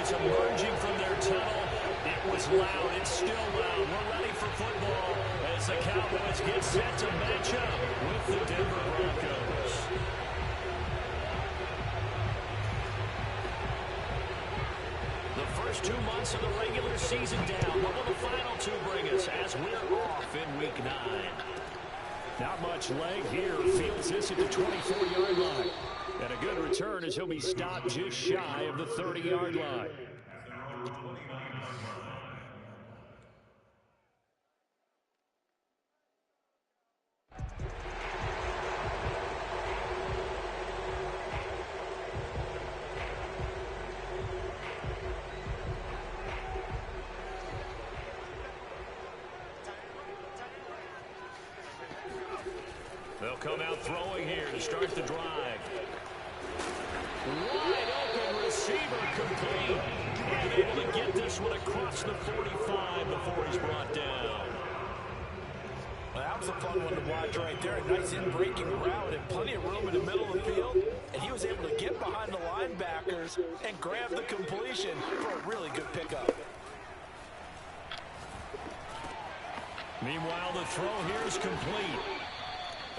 Broncos emerging from their tunnel. It was loud. It's still loud. We're ready for football as the Cowboys get set to match up with the Denver Broncos. The first 2 months of the regular season down. What will the final two bring us as we're off in Week 9? Not much leg here. Fields this at the 24-yard line. And a good return as he'll be stopped just shy of the 30-yard line. They'll come out throwing here to start the drive. Wide open receiver complete. And able to get this one across the 45 before he's brought down. Well, that was a fun one to watch right there. A nice in-breaking route and plenty of room in the middle of the field. And he was able to get behind the linebackers and grab the completion for a really good pickup. Meanwhile, the throw here is complete.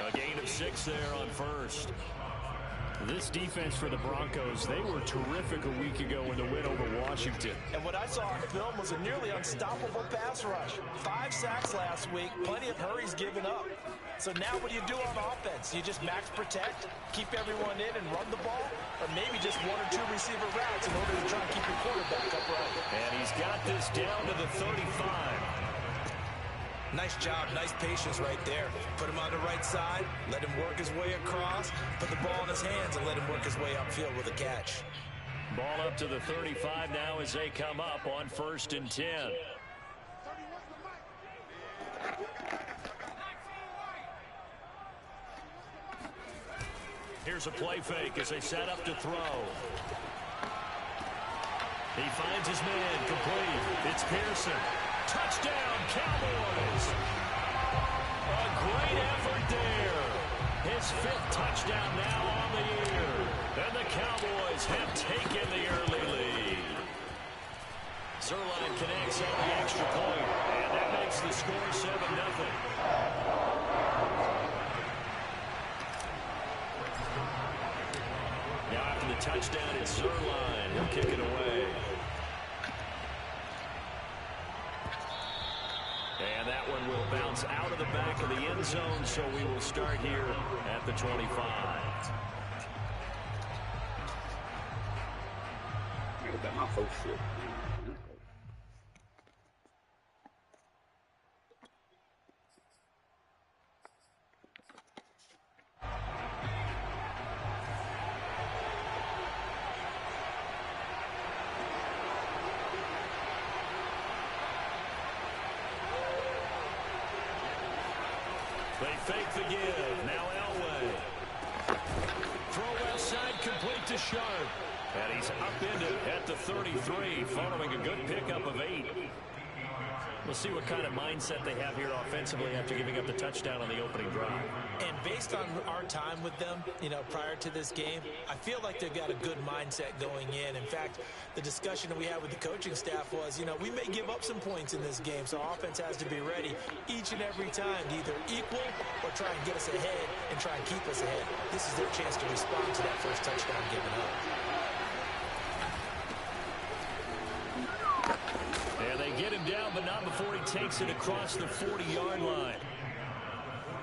A gain of 6 there on first. This defense for the Broncos, they were terrific a week ago in the win over Washington. And what I saw on film was a nearly unstoppable pass rush. 5 sacks last week, plenty of hurries given up. So now what do you do on offense? You just max protect, keep everyone in and run the ball, or maybe just 1 or 2 receiver routes in order to try and keep your quarterback upright. And he's got this down to the 35. Nice job, nice patience right there. Put him on the right side, let him work his way across, put the ball in his hands and let him work his way upfield with a catch. Ball up to the 35 now as they come up on 1st and 10. Here's a play fake as they set up to throw. He finds his man complete. It's Pearson. Touchdown, Cowboys! A great effort there. His 5th touchdown now on the year. And the Cowboys have taken the early lead. Zuerlein connects on the extra point, and that makes the score 7-0. Now after the touchdown, it's Zuerlein. He'll kick it away. And that one will bounce out of the back of the end zone, so we will start here at the 25. Got my first shit. They fake the give. Now Elway. Throw left side complete to Sharp. And he's upended at the 33 following a good pickup of 8. We'll see what kind of mindset they have here offensively after giving up the touchdown on the opening drive. And based on our time with them, prior to this game, I feel like they've got a good mindset going in. In fact, the discussion that we had with the coaching staff was, we may give up some points in this game, so offense has to be ready each and every time to either equal or try and get us ahead and try and keep us ahead. This is their chance to respond to that first touchdown given up. Get him down, but not before he takes it across the 40-yard line.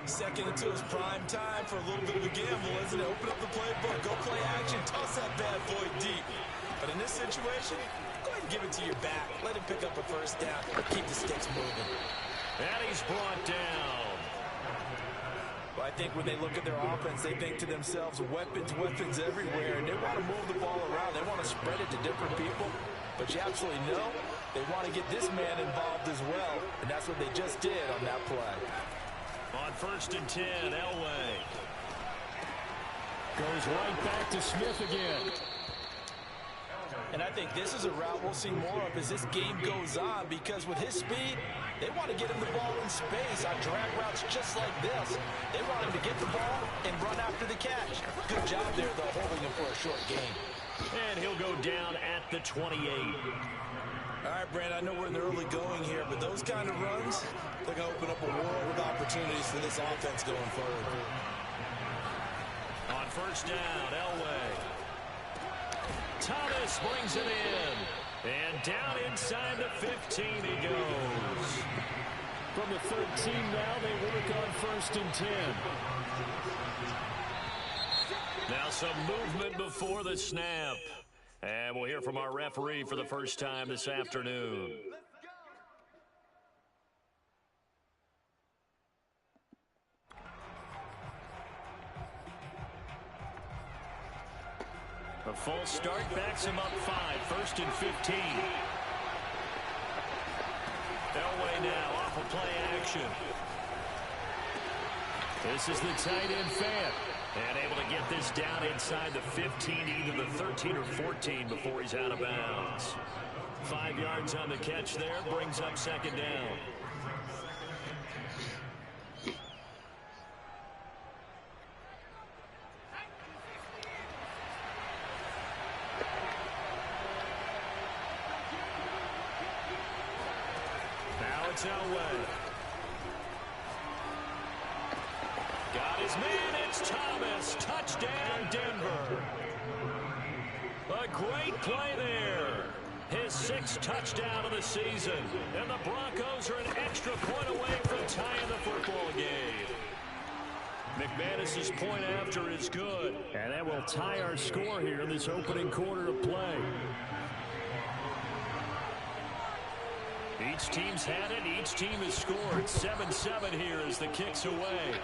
Second into his prime time for a little bit of a gamble, isn't it? Open up the playbook, go play action, toss that bad boy deep. But in this situation, go ahead and give it to your back. Let him pick up a first down, keep the sticks moving. And he's brought down. Well, I think when they look at their offense, they think to themselves, weapons everywhere, and they want to move the ball around. They want to spread it to different people. But you absolutely know they want to get this man involved as well, and that's what they just did on that play. On 1st and 10, Elway goes right back to Smith again. And I think this is a route we'll see more of as this game goes on, because with his speed, they want to get him the ball in space on drag routes just like this. They want him to get the ball and run after the catch. Good job there, though, holding him for a short game. And he'll go down at the 28. All right, Brandon, I know we're in the early going here, but those kind of runs, they're going to open up a world of opportunities for this offense going forward. On first down, Elway. Thomas brings it in. And down inside the 15 he goes. From the 13 now, they work on first and 10. Now some movement before the snap. And we'll hear from our referee for the first time this afternoon. A full start backs him up 5, first and 15. Elway now off of play action. This is the tight end Fant. And able to get this down inside the 15, either the 13 or 14 before he's out of bounds. 5 yards on the catch there, brings up second down. Now it's Elway. Got his man, it's Thomas. Touchdown, Denver. A great play there. His 6th touchdown of the season. And the Broncos are an extra point away from tying the football game. McManus's point after is good. And that will tie our score here in this opening quarter of play. Each team's had it. Each team has scored. 7-7 here as the kick's away.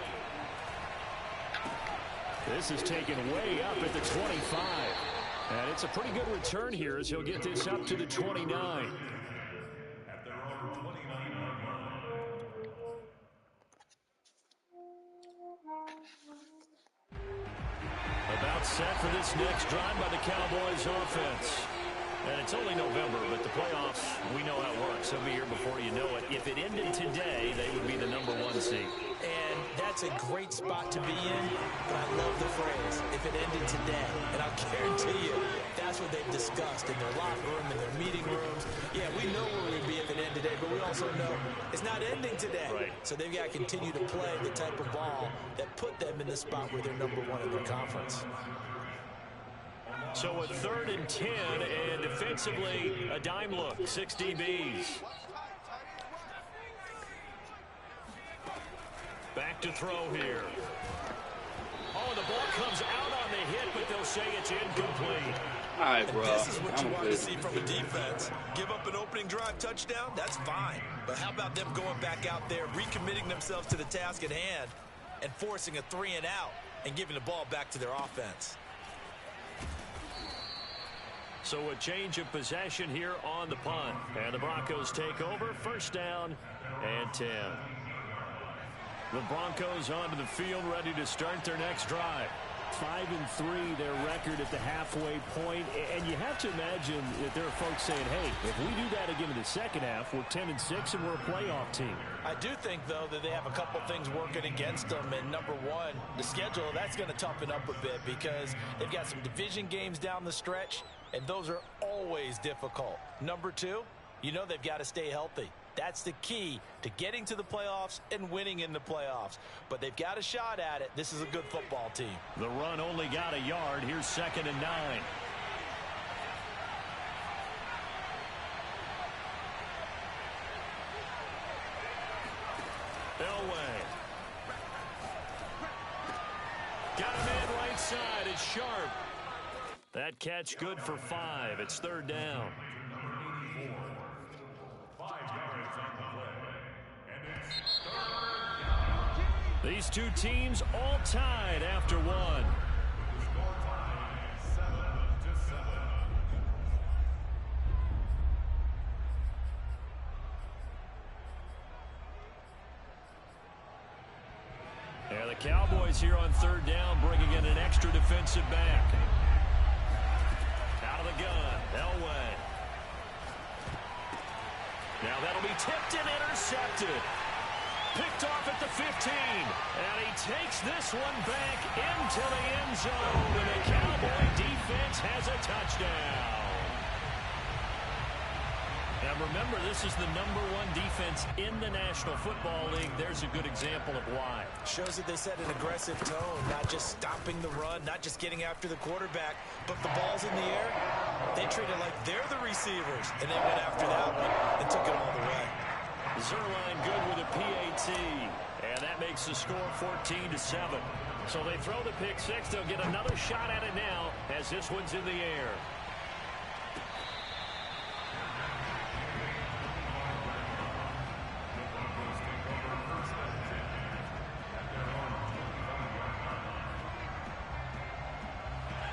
This is taken way up at the 25. And it's a pretty good return here as he'll get this up to the 29. About set for this next drive by the Cowboys offense. And it's only November, but the playoffs, we know how it works. They'll be here before you know it. If it ended today, they would be the #1 seed. And that's a great spot to be in, but I love the phrase, if it ended today. And I'll guarantee you, that's what they've discussed in their locker room, in their meeting rooms. Yeah, we know where we'd be if it ended today, but we also know it's not ending today. Right. So they've got to continue to play the type of ball that put them in the spot where they're #1 in their conference. So a 3rd and 10, and defensively, a dime look, 6 DBs. Back to throw here. Oh, the ball comes out on the hit, but they'll say it's incomplete. All right, bro. This is what you want to good. see from a defense. Give up an opening drive touchdown, that's fine. But how about them going back out there, recommitting themselves to the task at hand, and forcing a 3 and out, and giving the ball back to their offense? So a change of possession here on the punt. And the Broncos take over, first down and 10. The Broncos onto the field, ready to start their next drive. 5-3, their record at the halfway point. And you have to imagine that there are folks saying, hey, if we do that again in the second half, we're 10-6 and we're a playoff team. I do think, though, that they have a couple things working against them. And #1, the schedule, that's going to toughen up a bit because they've got some division games down the stretch, and those are always difficult. #2, you know they've got to stay healthy. That's the key to getting to the playoffs and winning in the playoffs. But they've got a shot at it. This is a good football team. The run only got a yard. Here's 2nd and 9. Elway. Got a man right side. It's Sharp. That catch good for 5. It's 3rd down. These two teams all tied after 1. And the Cowboys here on 3rd down, bringing in an extra defensive back. Out of the gun, Elway. Now that'll be tipped and intercepted. picked off at the 15. And he takes this one back into the end zone. And the Cowboy defense has a touchdown. Now remember, this is the #1 defense in the National Football League. There's a good example of why. Shows that they set an aggressive tone, not just stopping the run, not just getting after the quarterback, but the ball's in the air. They treat it like they're the receivers, and they went after that one and took it all the way. Zuerlein good with a PAT, and that makes the score 14-7. So they throw the pick six. They'll get another shot at it now as this one's in the air.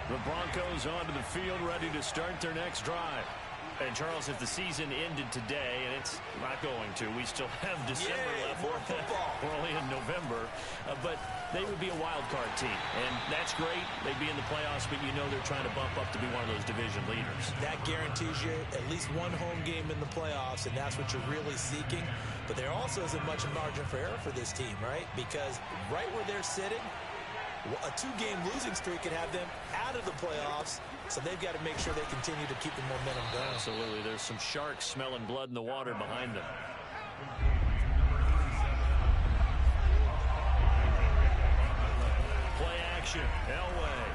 The Broncos onto the field, ready to start their next drive. And, Charles, if the season ended today, and it's not going to, we still have December left. More football. We're only in November. But they would be a wild card team. And that's great. They'd be in the playoffs, but you know they're trying to bump up to be one of those division leaders. That guarantees you at least one home game in the playoffs, and that's what you're really seeking. But there also isn't much margin for error for this team, right? Because right where they're sitting, a 2-game losing streak could have them out of the playoffs, so they've got to make sure they continue to keep the momentum going. Absolutely. There's some sharks smelling blood in the water behind them. Play action. Elway.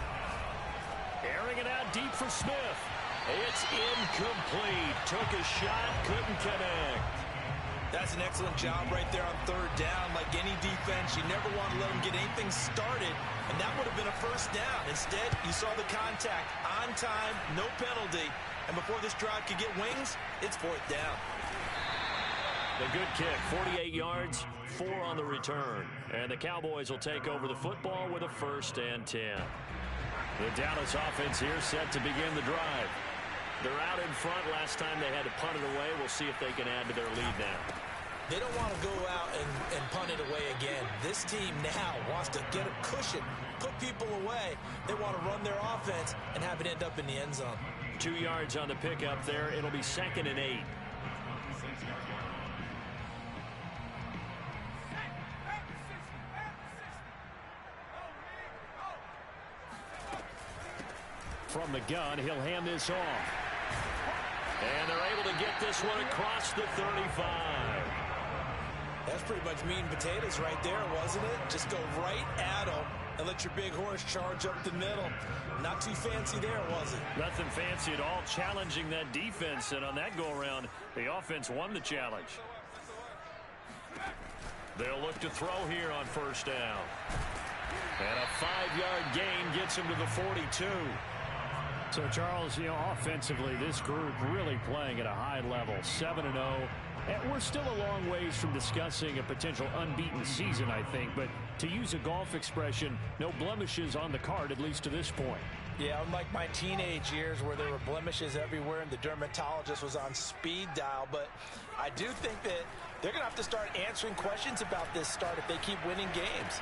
Airing it out deep for Smith. It's incomplete. Took a shot, couldn't connect. That's an excellent job right there on third down. Like any defense, you never want to let them get anything started, and that would have been a first down. Instead, you saw the contact on time, no penalty, and before this drive could get wings, it's fourth down. The good kick, 48 yards, 4 on the return. And the Cowboys will take over the football with a 1st and 10. The Dallas offense here set to begin the drive. They're out in front. Last time they had to punt it away. We'll see if they can add to their lead now. They don't want to go out and punt it away again. This team now wants to get a cushion, put people away. They want to run their offense and have it end up in the end zone. 2 yards on the pickup there. It'll be 2nd and 8. From the gun, he'll hand this off. And they're able to get this one across the 35. That's pretty much meat and potatoes right there, wasn't it? Just go right at them and let your big horse charge up the middle. Not too fancy there, was it? Nothing fancy at all, challenging that defense. And on that go-around, the offense won the challenge. They'll look to throw here on 1st down. And a 5-yard gain gets him to the 42. So, Charles, offensively, this group really playing at a high level, 7-0. And we're still a long ways from discussing a potential unbeaten season, I think. But to use a golf expression, no blemishes on the card, at least to this point. Yeah, unlike my teenage years where there were blemishes everywhere and the dermatologist was on speed dial. But I do think that they're going to have to start answering questions about this start if they keep winning games.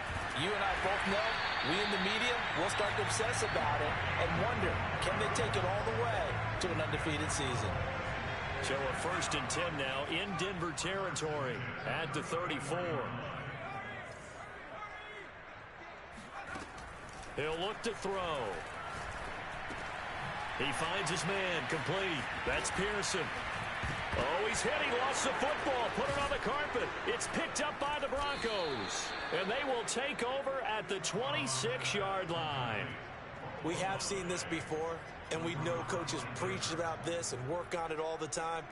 You and I both know, we in the media, will start to obsess about it and wonder, can they take it all the way to an undefeated season? So a 1st and 10 now in Denver territory at the 34. He'll look to throw. He finds his man, complete. That's Pearson. Oh, he's hit. He lost the football. Put it on the carpet. It's picked up by the Broncos. And they will take over at the 26-yard line. We have seen this before, and we know coaches preach about this and work on it all the time.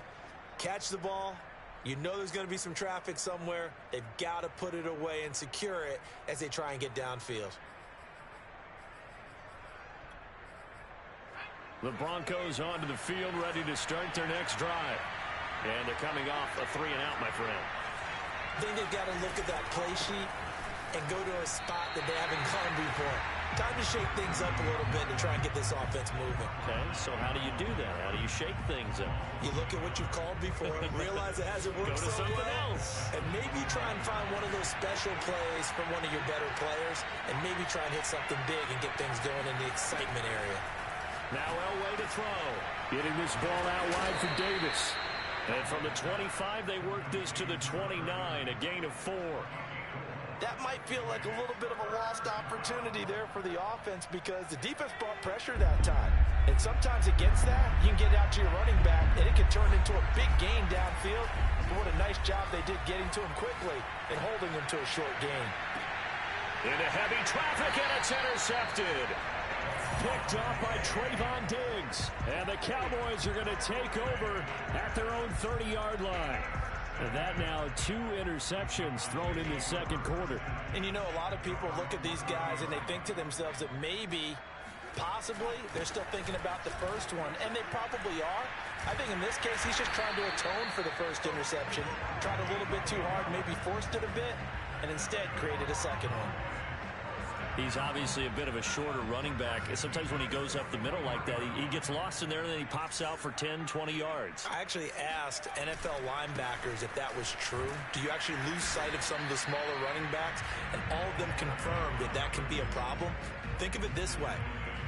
Catch the ball. You know there's going to be some traffic somewhere. They've got to put it away and secure it as they try and get downfield. The Broncos onto the field, ready to start their next drive. And they're coming off a 3-and-out, my friend. I think they've got to look at that play sheet and go to a spot that they haven't gone before. Time to shake things up a little bit and try and get this offense moving. Okay, so how do you do that? How do you shake things up? You look at what you've called before and realize it hasn't worked Go to so something well. else. And maybe try and find one of those special plays from one of your better players and maybe try and hit something big and get things going in the excitement area. Now Elway to throw. Getting this ball out wide for Davis. And from the 25, they work this to the 29, a gain of 4. That might feel like a little bit of a lost opportunity there for the offense because the defense brought pressure that time. And sometimes against that, you can get out to your running back, and it can turn into a big gain downfield. But what a nice job they did getting to him quickly and holding him to a short gain. Into heavy traffic, and it's intercepted. Picked off by Trayvon Diggs. And the Cowboys are going to take over at their own 30-yard line. And that now 2 interceptions thrown in the second quarter. And you know, a lot of people look at these guys and they think to themselves that maybe, possibly, they're still thinking about the first one. And they probably are. I think in this case, he's just trying to atone for the first interception. Tried a little bit too hard, maybe forced it a bit, and instead created a second one. He's obviously a bit of a shorter running back. Sometimes when he goes up the middle like that, he gets lost in there, and then he pops out for 10, 20 yards. I actually asked NFL linebackers if that was true. Do you actually lose sight of some of the smaller running backs? And all of them confirmed that that can be a problem. Think of it this way.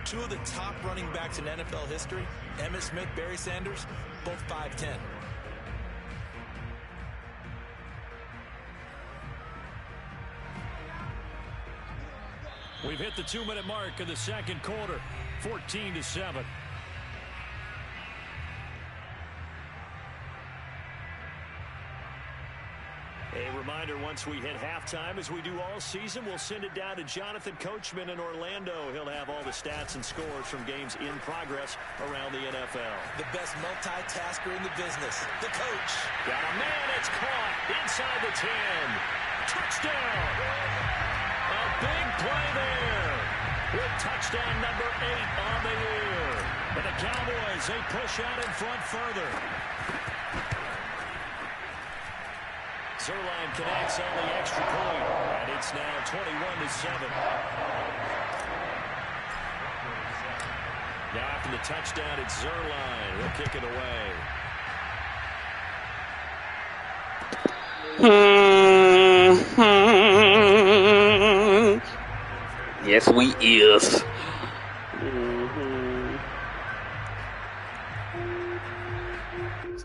2 of the top running backs in NFL history, Emmitt Smith, Barry Sanders, both 5'10". We've hit the 2-minute mark of the second quarter, 14-7. A reminder, once we hit halftime, as we do all season, we'll send it down to Jonathan Coachman in Orlando. He'll have all the stats and scores from games in progress around the NFL. The best multitasker in the business, the coach. Got a man, it's caught inside the 10. Touchdown! A big play there with touchdown number 8 on the year. And the Cowboys, they push out in front further. Zuerlein connects on the extra point, and it's now 21-7. Now after the touchdown, it's Zuerlein. He'll kick it away. Yes, we is.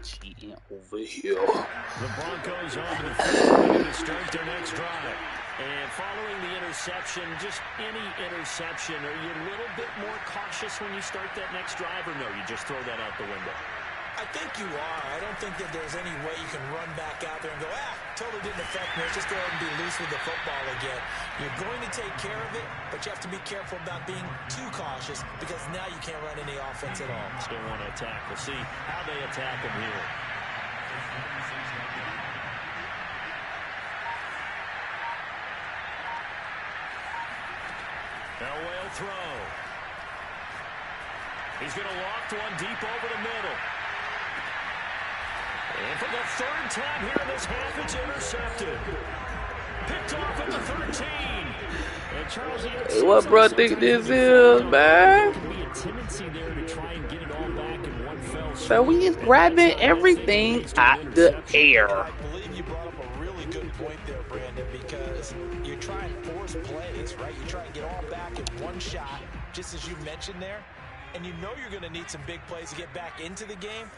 Cheating over here. The Broncos on to the field to start their next drive. And following the interception, just any interception, are you a little bit more cautious when you start that next drive, or no, you just throw that out the window? I think you are. I don't think that there's any way you can run back out there and go, totally didn't affect me. Let's just go ahead and be loose with the football again. You're going to take care of it, but you have to be careful about being too cautious because now you can't run any offense at all. Still want to attack. We'll see how they attack him here. Elway will throw. He's going to loft one deep over the middle. And for the 3rd time here in this half, it's intercepted. Picked off at the 13. And Charles, hey, what bro think this is, man? So we is grabbing everything out the air. I believe you brought up a really good point there, Brandon, because you try and force plays, right? You try and get all back in one shot, just as you mentioned there. And you know you're going to need some big plays to get back into the game.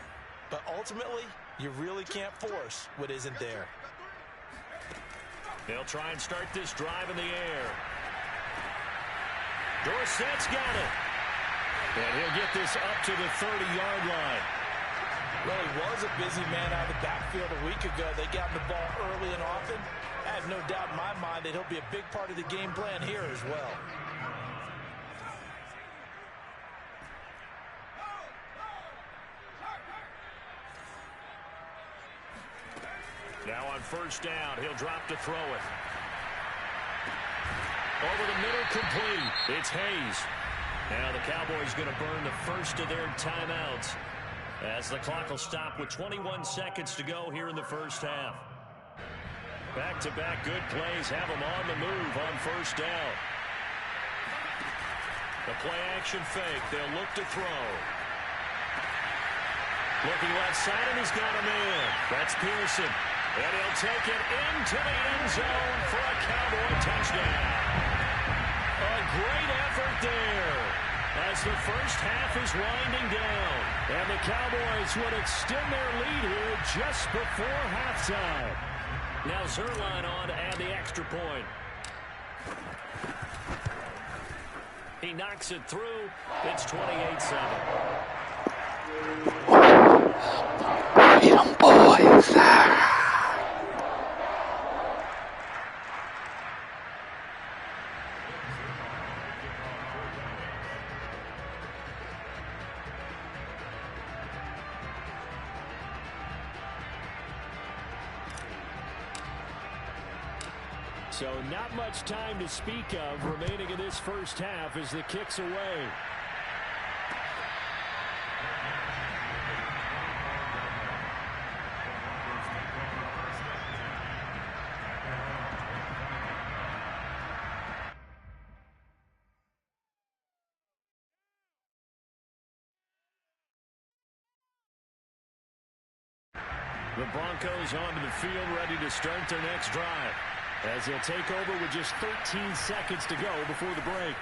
But ultimately, you really can't force what isn't there. They'll try and start this drive in the air. Dorsett's got it. And he'll get this up to the 30-yard line. Well, he was a busy man out of the backfield a week ago. They got the ball early and often. I have no doubt in my mind that he'll be a big part of the game plan here as well. Now on first down, he'll drop to throw it. Over the middle, complete. It's Hayes. Now the Cowboys going to burn the first of their timeouts as the clock will stop with 21 seconds to go here in the first half. Back-to-back good plays have them on the move on first down. The play-action fake. They'll look to throw. Looking left side, and he's got him in. That's Pearson. And he'll take it into the end zone for a Cowboy touchdown. A great effort there as the first half is winding down. And the Cowboys would extend their lead here just before halftime. Now Zuerlein on to add the extra point. He knocks it through. It's 28-7. Freedom boys. So not much time to speak of remaining in this first half as the kick's away. The Broncos onto the field, ready to start their next drive, as they'll take over with just 13 seconds to go before the break.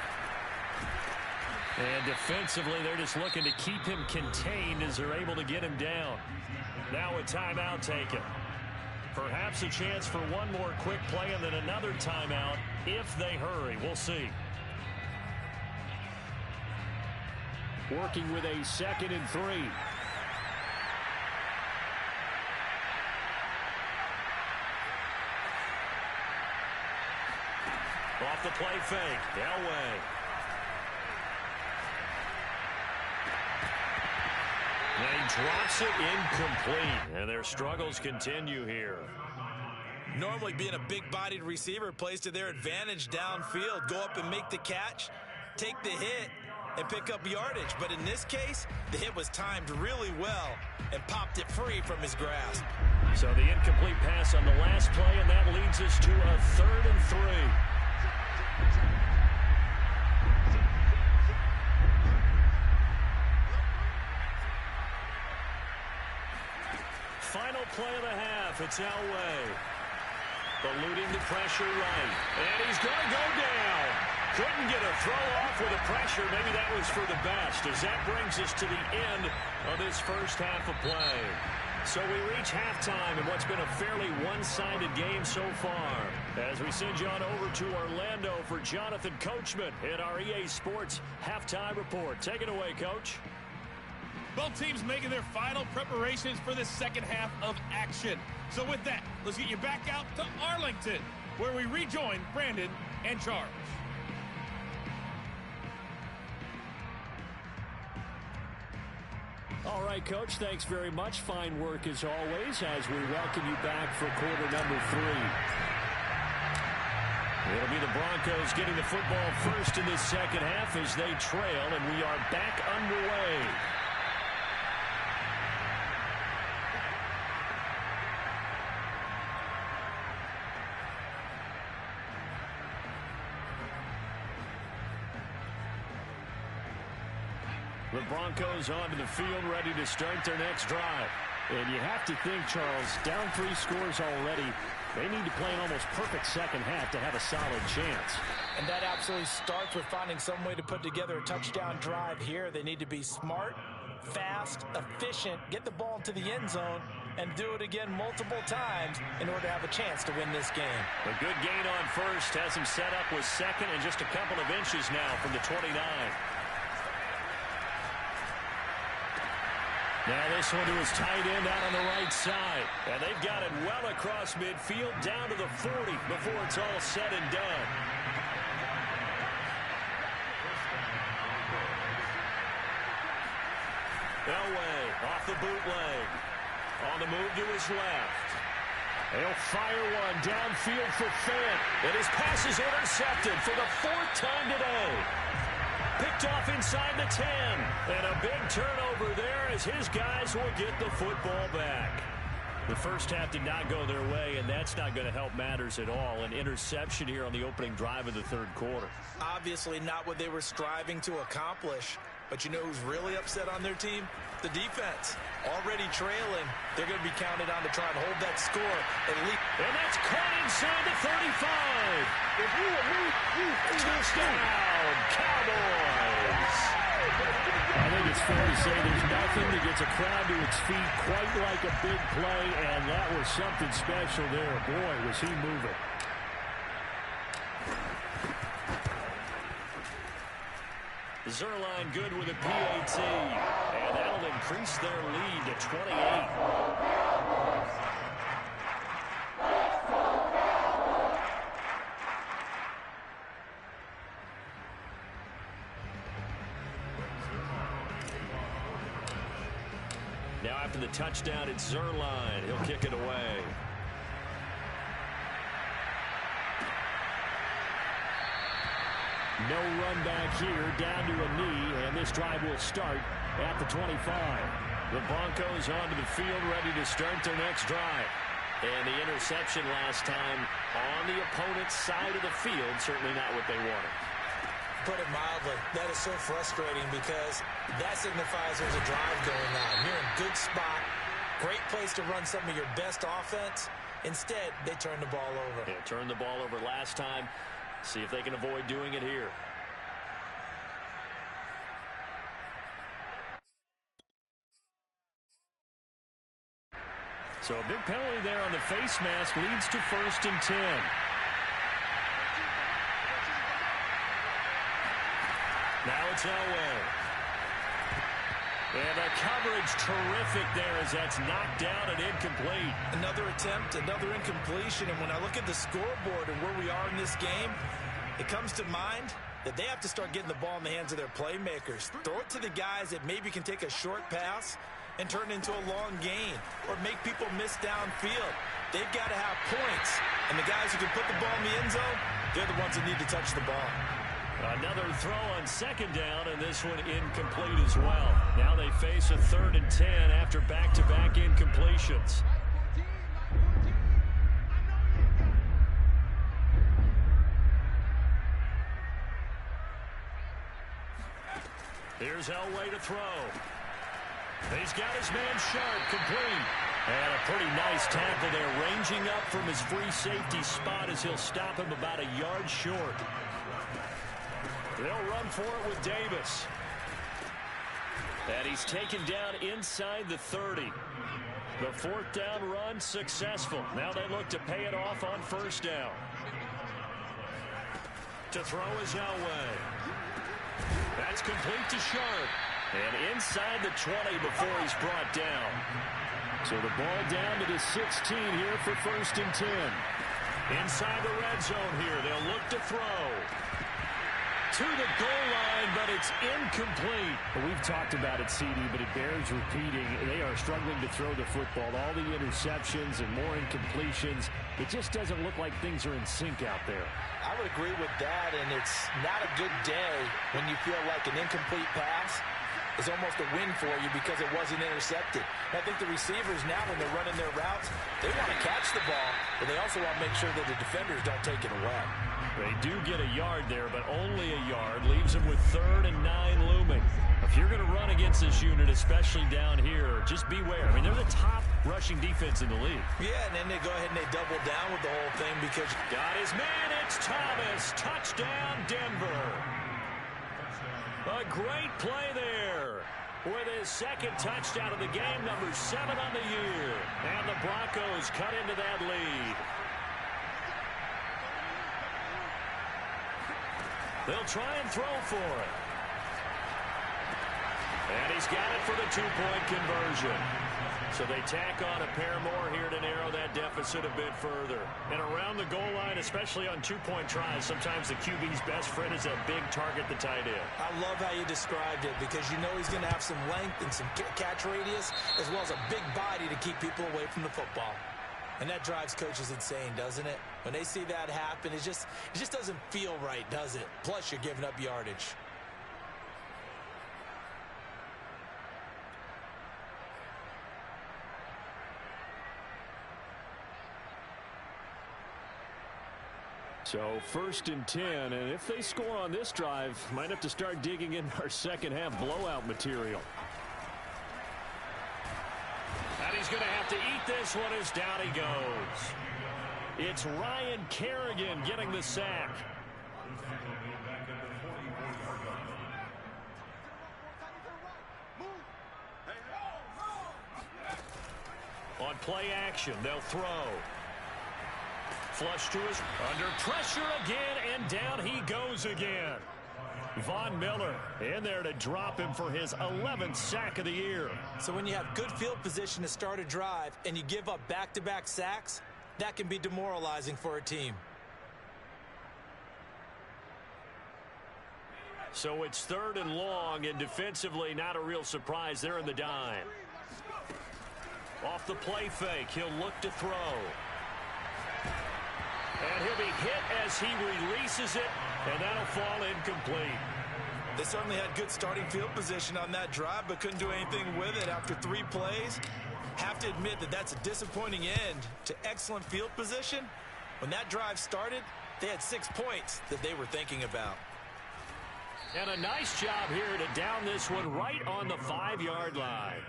And defensively, they're just looking to keep him contained as they're able to get him down. Now a timeout taken. Perhaps a chance for one more quick play and then another timeout if they hurry. We'll see. Working with a 2nd and 3. Off the play fake, Elway. And he drops it incomplete. And their struggles continue here. Normally being a big-bodied receiver plays to their advantage downfield. Go up and make the catch, take the hit, and pick up yardage. But in this case, the hit was timed really well and popped it free from his grasp. So the incomplete pass on the last play, and that leads us to a 3rd and 3. Final play of the half. It's Elway. Eluding the pressure right. And he's going to go down. Couldn't get a throw off with the pressure. Maybe that was for the best, as that brings us to the end of this first half of play. So we reach halftime in what's been a fairly one-sided game so far. As we send you on over to Orlando for Jonathan Coachman in our EA Sports Halftime Report. Take it away, Coach. Both teams making their final preparations for the second half of action. So with that, let's get you back out to Arlington, where we rejoin Brandon and Charles. All right, Coach, thanks very much. Fine work as always as we welcome you back for quarter number 3. It'll be the Broncos getting the football first in this second half as they trail, and we are back underway. The Broncos onto the field, ready to start their next drive. And you have to think, Charles, down 3 scores already. They need to play an almost perfect second half to have a solid chance. And that absolutely starts with finding some way to put together a touchdown drive here. They need to be smart, fast, efficient, get the ball into the end zone, and do it again multiple times in order to have a chance to win this game. A good gain on first has him set up with second and just a couple of inches now from the 29. Now this one to his tight end out on the right side. And they've got it well across midfield down to the 40 before it's all said and done. Elway off the bootleg. On the move to his left. They'll fire one downfield for Fant. And his pass is intercepted for the 4th time today. Picked off inside the 10. And a big turnover there as his guys will get the football back. The first half did not go their way, and that's not going to help matters at all. An interception here on the opening drive of the 3rd quarter. Obviously not what they were striving to accomplish. But you know who's really upset on their team? The defense. Already trailing. They're going to be counted on to try and hold that score at least. And that's caught inside the 35. If you were me, Touchdown, Cowboys. I think it's fair to say there's nothing that gets a crowd to its feet quite like a big play, and that was something special there. Boy, was he moving. Zuerlein good with a PAT, and that'll increase their lead to 28. Now after the touchdown, it's Zuerlein. He'll kick it away. No run back here, down to a knee, and this drive will start at the 25. The Broncos onto the field, ready to start their next drive. And the interception last time on the opponent's side of the field, certainly not what they wanted. Put it mildly, that is so frustrating because that signifies there's a drive going on. You're in a good spot, great place to run some of your best offense. Instead, they turn the ball over. Yeah, turned the ball over last time. See if they can avoid doing it here. So a big penalty there on the face mask leads to 1st and 10. Now it's Elway. And the coverage terrific there as that's knocked down and incomplete. Another attempt, another incompletion, and when I look at the scoreboard and where we are in this game, it comes to mind that they have to start getting the ball in the hands of their playmakers. Throw it to the guys that maybe can take a short pass and turn it into a long gain or make people miss downfield. They've got to have points, and the guys who can put the ball in the end zone, they're the ones that need to touch the ball. Another throw on 2nd down, and this one incomplete as well. Now they face a 3rd and 10 after back-to-back incompletions. Here's Elway to throw. He's got his man Sharp complete. And a pretty nice tackle there, ranging up from his free safety spot as he'll stop him about a yard short. They'll run for it with Davis. And he's taken down inside the 30. The 4th down run successful. Now they look to pay it off on 1st down. To throw is Elway. That's complete to Sharp. And inside the 20 before he's brought down. So the ball down to the 16 here for 1st and 10. Inside the red zone here. They'll look to throw. To the goal line, but it's incomplete. Well, we've talked about it, CD, but it bears repeating. They are struggling to throw the football. All the interceptions and more incompletions. It just doesn't look like things are in sync out there. I would agree with that, and it's not a good day when you feel like an incomplete pass is almost a win for you because it wasn't intercepted. And I think the receivers now, when they're running their routes, they want to catch the ball, but they also want to make sure that the defenders don't take it away. They do get a yard there, but only a yard. Leaves them with 3rd and 9 looming. If you're going to run against this unit, especially down here, just beware. I mean, they're the top rushing defense in the league. Yeah, and then they go ahead and they double down with the whole thing because... Got his man, it's Thomas. Touchdown, Denver. A great play there. With his 2nd touchdown of the game, number 7 on the year. And the Broncos cut into that lead. They'll try and throw for it. And he's got it for the 2-point conversion. So they tack on a pair more here to narrow that deficit a bit further. And around the goal line, especially on 2-point tries, sometimes the QB's best friend is that big target, the tight end. I love how you described it because you know he's going to have some length and some catch radius as well as a big body to keep people away from the football. And that drives coaches insane, doesn't it? When they see that happen, it just doesn't feel right, does it? Plus, you're giving up yardage. So 1st and 10, and if they score on this drive, might have to start digging in our second half blowout material. And he's going to have to eat this one as down he goes. It's Ryan Kerrigan getting the sack. On play action, they'll throw. Flush to his under pressure again, and down he goes again. Von Miller in there to drop him for his 11th sack of the year. So when you have good field position to start a drive and you give up back-to-back sacks, that can be demoralizing for a team. So it's 3rd and long, and defensively not a real surprise there in the dime. Off the play fake, he'll look to throw. And he'll be hit as he releases it, and that'll fall incomplete. They certainly had good starting field position on that drive, but couldn't do anything with it after 3 plays. Have to admit that that's a disappointing end to excellent field position. When that drive started, they had 6 points that they were thinking about. And a nice job here to down this one right on the 5-yard line.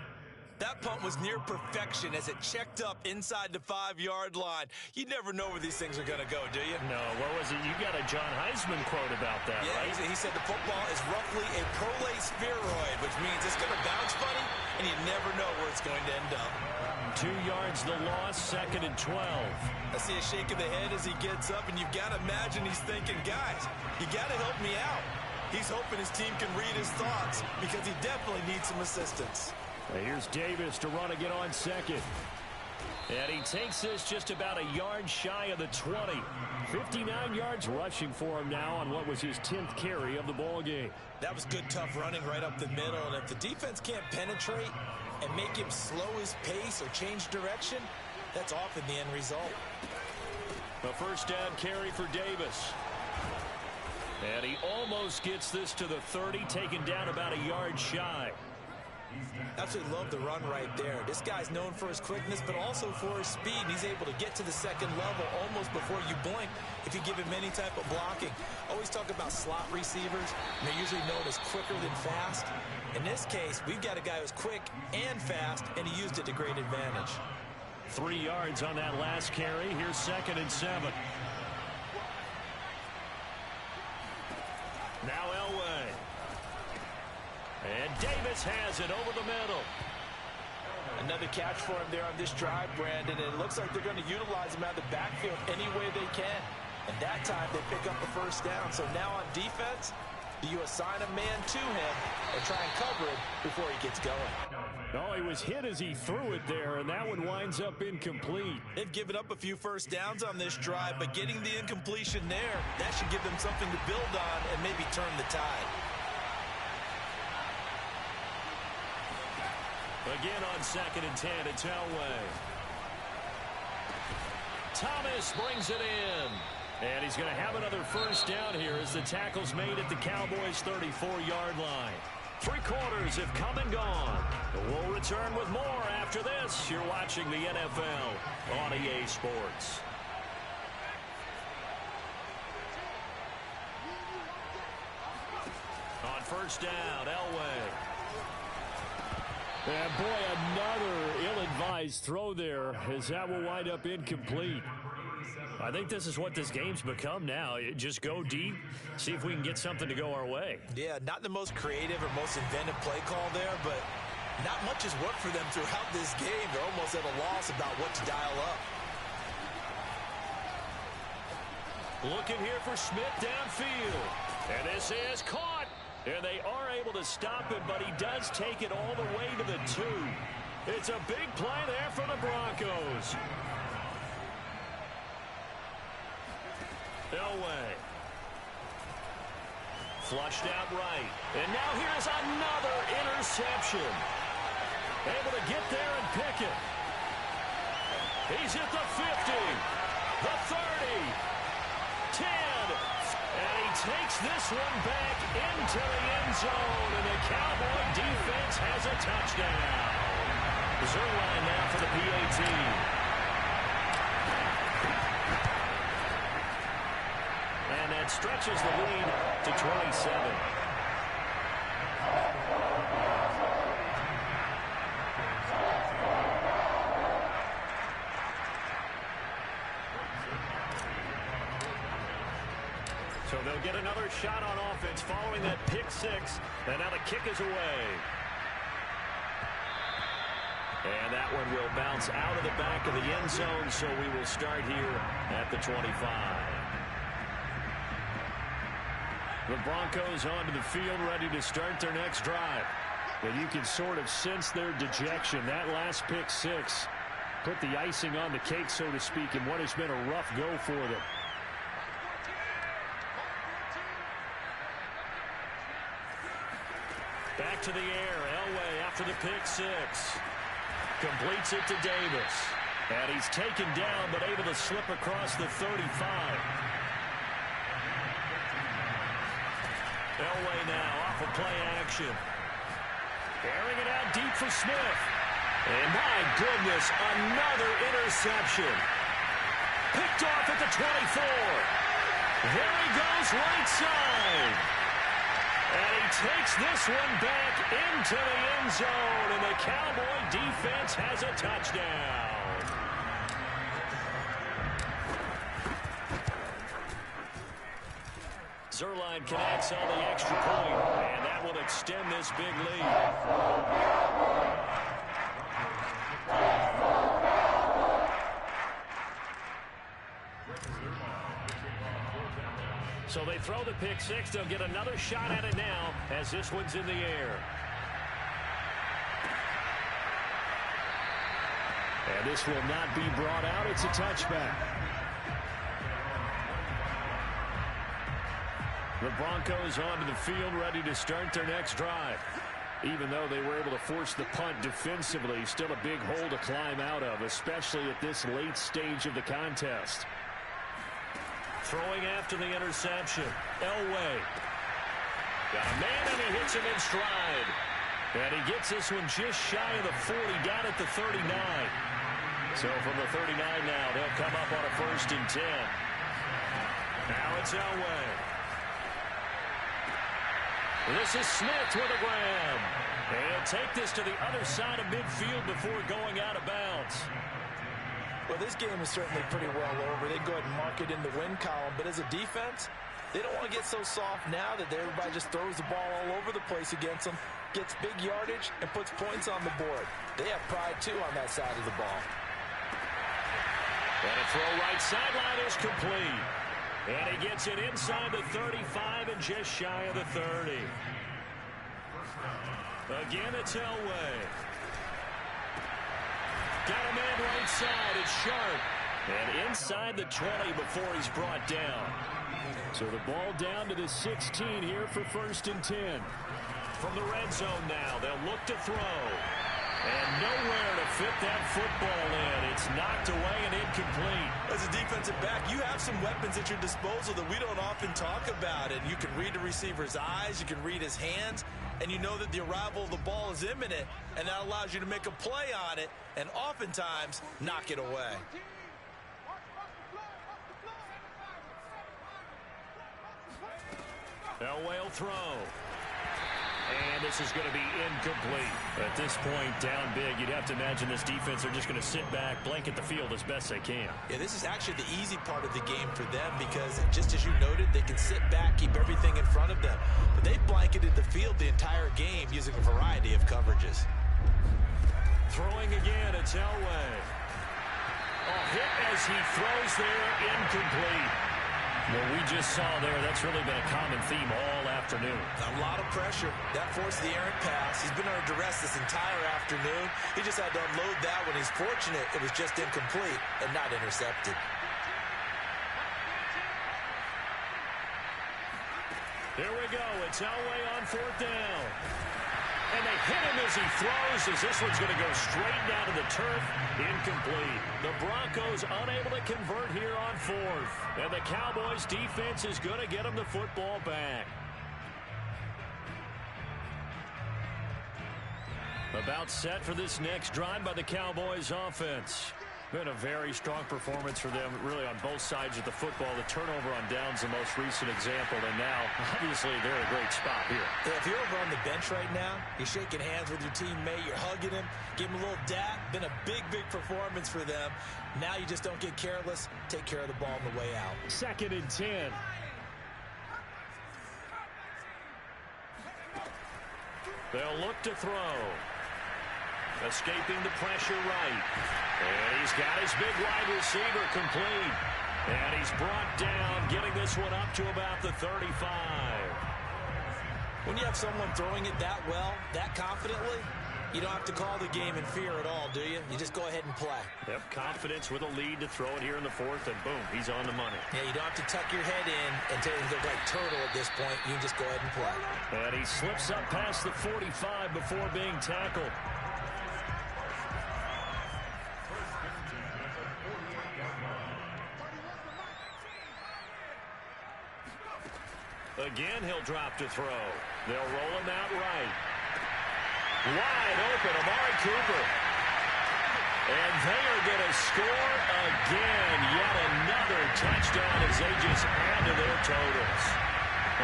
That punt was near perfection as it checked up inside the 5-yard line. You never know where these things are going to go, do you? No, what was it? You got a John Heisman quote about that, yeah, right? He said the football is roughly a prolate spheroid, which means it's going to bounce funny, and you never know where it's going to end up. 2 yards the loss, 2nd and 12. I see a shake of the head as he gets up, and you've got to imagine he's thinking, guys, you got to help me out. He's hoping his team can read his thoughts because he definitely needs some assistance. Here's Davis to run again on 2nd. And he takes this just about a yard shy of the 20. 59 yards rushing for him now on what was his 10th carry of the ball game. That was good, tough running right up the middle. And if the defense can't penetrate and make him slow his pace or change direction, that's often the end result. The first down carry for Davis. And he almost gets this to the 30, taken down about a yard shy. Absolutely love the run right there. This guy's known for his quickness, but also for his speed. And he's able to get to the 2nd level almost before you blink if you give him any type of blocking. Always talk about slot receivers, and they're usually known as quicker than fast. In this case, we've got a guy who's quick and fast, and he used it to great advantage. 3 yards on that last carry. Here's 2nd and 7. Now Elway. And Davis has it over the middle. Another catch for him there on this drive, Brandon. And it looks like they're going to utilize him out of the backfield any way they can. And that time they pick up the first down. So now on defense, do you assign a man to him and try and cover it before he gets going? No, he was hit as he threw it there, and that one winds up incomplete. They've given up a few first downs on this drive, but getting the incompletion there, that should give them something to build on and maybe turn the tide. Again on 2nd and 10, it's Elway. Thomas brings it in. And he's going to have another first down here as the tackle's made at the Cowboys' 34-yard line. 3 quarters have come and gone. We'll return with more after this. You're watching the NFL on EA Sports. On first down, Elway. And boy, another ill-advised throw there as that will wind up incomplete. I think this is what this game's become now. Just go deep, see if we can get something to go our way. Yeah, not the most creative or most inventive play call there, but not much has worked for them throughout this game. They're almost at a loss about what to dial up. Looking here for Smith downfield. And this is caught. And they are able to stop him, but he does take it all the way to the 2. It's a big play there for the Broncos. Elway. Flushed out right. And now here's another interception. Able to get there and pick it. He's at the 50, the 30, 10. And he takes this one back into the end zone. And the Cowboy defense has a touchdown. Zerline now for the PAT. And that stretches the lead to 27. So they'll get another shot on offense following that pick six. And now the kick is away. And that one will bounce out of the back of the end zone, so we will start here at the 25. The Broncos onto the field, ready to start their next drive. And you can sort of sense their dejection. That last pick six put the icing on the cake, so to speak, in what has been a rough go for them. Back to the air. Elway after the pick six. Completes it to Davis. And he's taken down, but able to slip across the 35. Elway now off of play action. Airing it out deep for Smith. And my goodness, another interception. Picked off at the 24. There he goes right side. And he takes this one back into the end zone, and the Cowboy defense has a touchdown. Zuerlein connects on the extra point, and that will extend this big lead. So they throw the pick six. They'll get another shot at it now as this one's in the air. And this will not be brought out. It's a touchback. The Broncos onto the field, ready to start their next drive. Even though they were able to force the punt defensively, still a big hole to climb out of, especially at this late stage of the contest. Throwing after the interception. Elway. Got a man, and he hits him in stride. And he gets this one just shy of the 40, down at the 39. So from the 39 now, they'll come up on a 1st and 10. Now it's Elway. This is Smith with a grab. And he'll take this to the other side of midfield before going out of bounds. Well, this game is certainly pretty well over. They go ahead and mark it in the win column. But as a defense, they don't want to get so soft now that everybody just throws the ball all over the place against them, gets big yardage, and puts points on the board. They have pride, too, on that side of the ball. And a throw right sideline is complete. And he gets it inside the 35 and just shy of the 30. Again, it's Elway. Got a man right side. It's Sharp. And inside the 20 before he's brought down. So the ball down to the 16 here for 1st and 10. From the red zone now, they'll look to throw. And nowhere to fit that football in. It's knocked away and incomplete. As a defensive back, you have some weapons at your disposal that we don't often talk about. And you can read the receiver's eyes, you can read his hands, and you know that the arrival of the ball is imminent, and that allows you to make a play on it and oftentimes knock it away. Elway will throw. And this is going to be incomplete. At this point, down big, you'd have to imagine this defense are just going to sit back, blanket the field as best they can. Yeah, this is actually the easy part of the game for them because, just as you noted, they can sit back, keep everything in front of them. But they've blanketed the field the entire game using a variety of coverages. Throwing again, it's Elway. A hit as he throws there, incomplete. What we just saw there, that's really been a common theme all afternoon. A lot of pressure. That forced the errant pass. He's been under duress this entire afternoon. He just had to unload that one. He's fortunate it was just incomplete and not intercepted. There we go. It's Elway on 4th down. And they hit him as he throws, as this one's going to go straight down to the turf. Incomplete. The Broncos unable to convert here on 4th. And the Cowboys defense is going to get them the football back. About set for this next drive by the Cowboys offense. Been a very strong performance for them, really, on both sides of the football. The turnover on downs, the most recent example, and now, obviously, they're in a great spot here. Yeah, if you're over on the bench right now, you're shaking hands with your teammate, you're hugging him, give him a little dap. Been a big, big performance for them. Now you just don't get careless. Take care of the ball on the way out. 2nd and 10. They'll look to throw. Escaping the pressure right. And he's got his big wide receiver complete. And he's brought down, getting this one up to about the 35. When you have someone throwing it that well, that confidently, you don't have to call the game in fear at all, do you? You just go ahead and play. Yep, confidence with a lead to throw it here in the 4th, and boom, he's on the money. Yeah, you don't have to tuck your head in and look like turtle at this point. You can just go ahead and play. And he slips up past the 45 before being tackled. Again, he'll drop to throw. They'll roll him out right. Wide open, Amari Cooper. And they are going to score again. Yet another touchdown as they just add to their totals.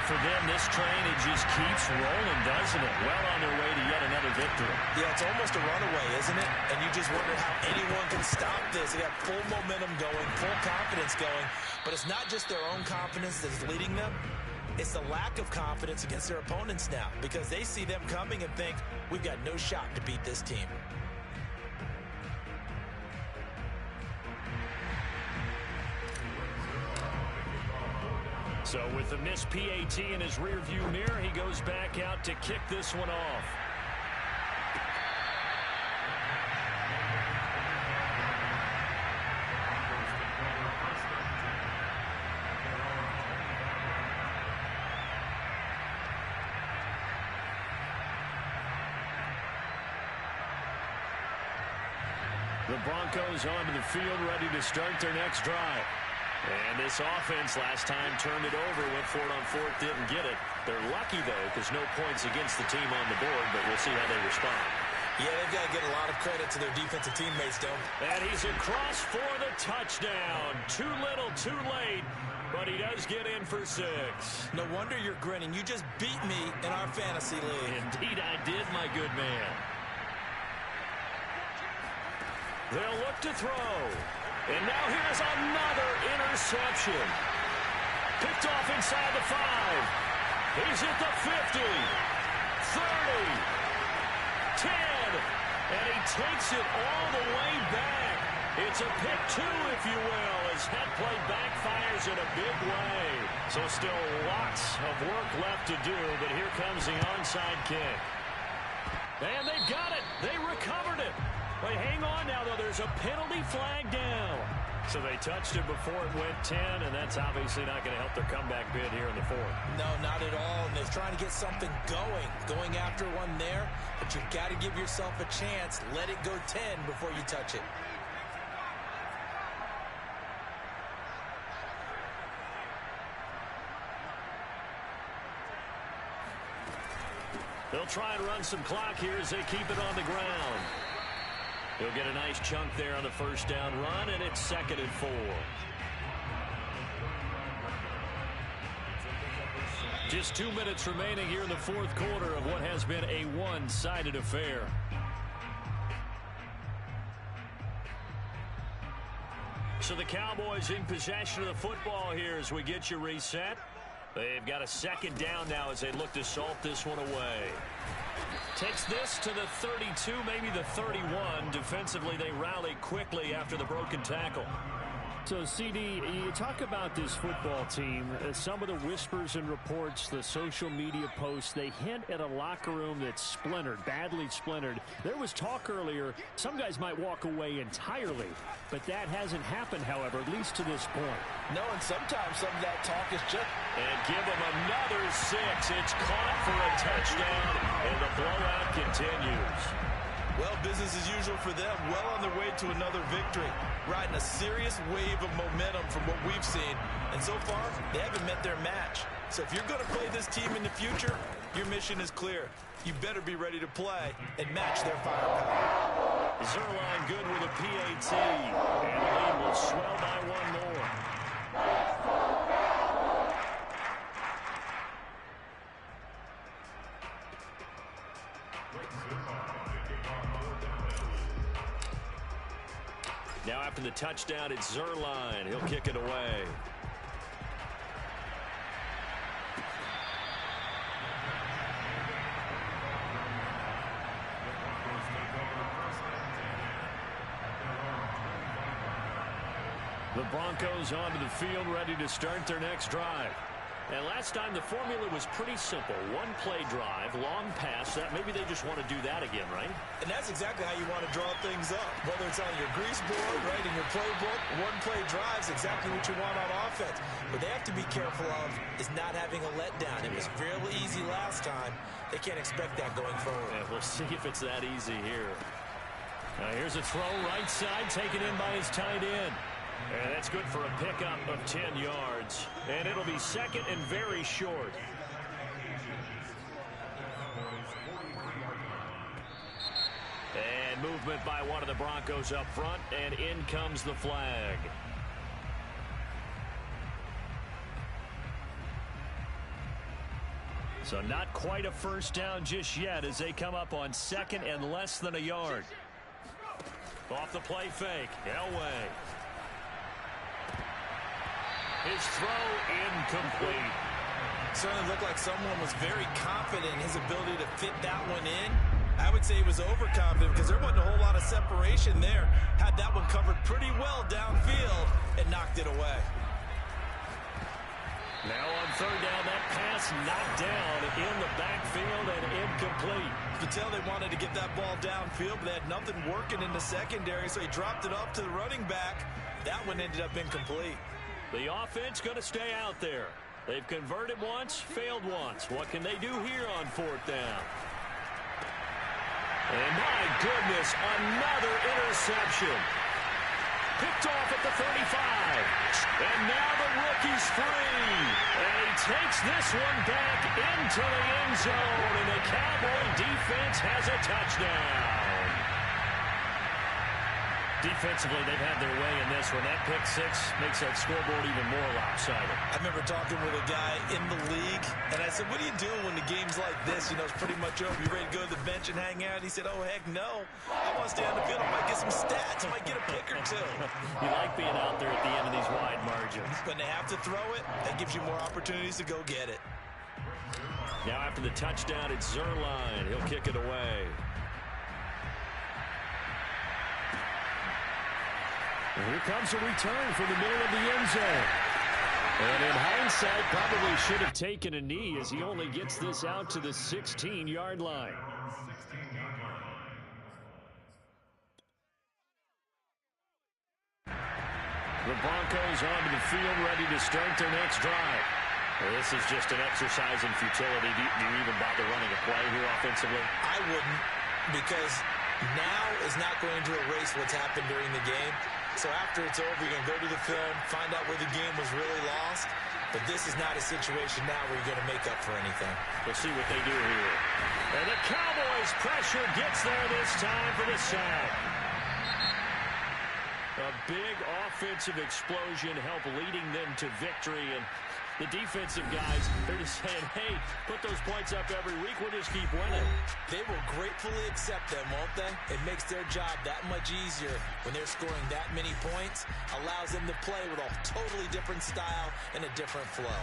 And for them, this train, it just keeps rolling, doesn't it? Well on their way to yet another victory. Yeah, it's almost a runaway, isn't it? And you just wonder how anyone can stop this. They got full momentum going, full confidence going. But it's not just their own confidence that's leading them. It's the lack of confidence against their opponents now, because they see them coming and think, we've got no shot to beat this team. So with the missed PAT in his rearview mirror, he goes back out to kick this one off. The Broncos onto the field, ready to start their next drive. And this offense last time turned it over, went for it on 4th, didn't get it. They're lucky, though, because no points against the team on the board, but we'll see how they respond. Yeah, they've got to get a lot of credit to their defensive teammates, though. And he's across for the touchdown. Too little, too late, but he does get in for 6. No wonder you're grinning. You just beat me in our fantasy league. Indeed I did, my good man. They'll look to throw. And now here's another interception. Picked off inside the 5. He's at the 50. 30. 10. And he takes it all the way back. It's a pick 2, if you will, as head play backfires in a big way. So still lots of work left to do, but here comes the onside kick. And they've got it. They recovered it. But hang on now, though. There's a penalty flag down. So they touched it before it went 10, and that's obviously not going to help their comeback bid here in the 4th. No, not at all. And they're trying to get something going after one there. But you've got to give yourself a chance. Let it go 10 before you touch it. They'll try and run some clock here as they keep it on the ground. He'll get a nice chunk there on the first down run, and it's 2nd and 4. Just 2 minutes remaining here in the 4th quarter of what has been a one-sided affair. So the Cowboys in possession of the football here as we get you reset. They've got a 2nd down now as they look to salt this one away. Takes this to the 32, maybe the 31. Defensively, they rally quickly after the broken tackle. So, CD, you talk about this football team, some of the whispers and reports, the social media posts, they hint at a locker room that's splintered, badly splintered. There was talk earlier, some guys might walk away entirely, but that hasn't happened, however, at least to this point. No, and sometimes some of that talk is just... And give them another 6. It's caught for a touchdown, and the blowout continues. Well, business as usual for them, well on their way to another victory, riding a serious wave of momentum from what we've seen. And so far, they haven't met their match. So if you're going to play this team in the future, your mission is clear. You better be ready to play and match their firepower. Zuerlein good with a PAT. And the lead will swell by one more. Now after the touchdown, it's Zuerlein. He'll kick it away. The Broncos onto the field, ready to start their next drive. And last time the formula was pretty simple. One play drive, long pass. Maybe they just want to do that again, right? And that's exactly how you want to draw things up. Whether it's on your grease board, right, in your playbook, one play drives exactly what you want on offense. What they have to be careful of is not having a letdown. It was fairly easy last time. They can't expect that going forward. Yeah, we'll see if it's that easy here. Now here's a throw right side, taken in by his tight end. And that's good for a pickup of 10 yards. And it'll be second and very short. And movement by one of the Broncos up front, and in comes the flag. So not quite a first down just yet as they come up on second and less than a yard. Off the play fake, Elway. His throw incomplete. Certainly looked like someone was very confident in his ability to fit that one in. I would say he was overconfident because there wasn't a whole lot of separation there. Had that one covered pretty well downfield and knocked it away. Now on third down, that pass knocked down in the backfield and incomplete. You could tell they wanted to get that ball downfield, but they had nothing working in the secondary, so he dropped it off to the running back. That one ended up incomplete. The offense going to stay out there. They've converted once, failed once. What can they do here on fourth down? And my goodness, another interception. Picked off at the 35. And now the rookie's free. And he takes this one back into the end zone. And the Cowboy defense has a touchdown. Defensively, they've had their way in this one. That pick six makes that scoreboard even more lopsided. I remember talking with a guy in the league, and I said, what do you do when the game's like this? You know, it's pretty much over. You ready to go to the bench and hang out? He said, oh, heck no. I want to stay on the field. I might get some stats. I might get a pick or two. You like being out there at the end of these wide margins. When they have to throw it, that gives you more opportunities to go get it. Now after the touchdown, it's Zuerlein. He'll kick it away. And here comes a return from the middle of the end zone. And in hindsight, probably should have taken a knee as he only gets this out to the 16-yard line. The Broncos onto the field, ready to start their next drive. This is just an exercise in futility. Do you even bother running a play here offensively? I wouldn't, because now is not going to erase what's happened during the game. So after it's over, you're going to go to the film, find out where the game was really lost. But this is not a situation now where you're going to make up for anything. We'll see what they do here. And the Cowboys' pressure gets there this time for the sack. A big offensive explosion helped leading them to victory. And the defensive guys, they're just saying, hey, put those points up every week. We'll just keep winning. They will gratefully accept them, won't they? It makes their job that much easier when they're scoring that many points. Allows them to play with a totally different style and a different flow.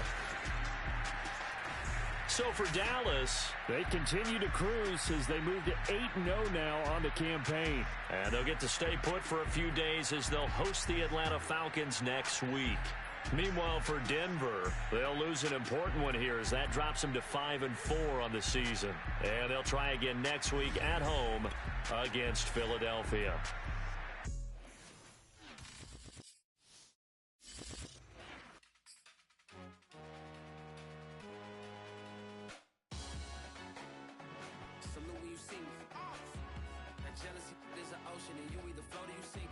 So for Dallas, they continue to cruise as they move to 8-0 now on the campaign. And they'll get to stay put for a few days as they'll host the Atlanta Falcons next week. Meanwhile, for Denver, they'll lose an important one here as that drops them to 5-4 on the season. And they'll try again next week at home against Philadelphia. Salute when you see me. That jealousy is an ocean and you either float or you sink.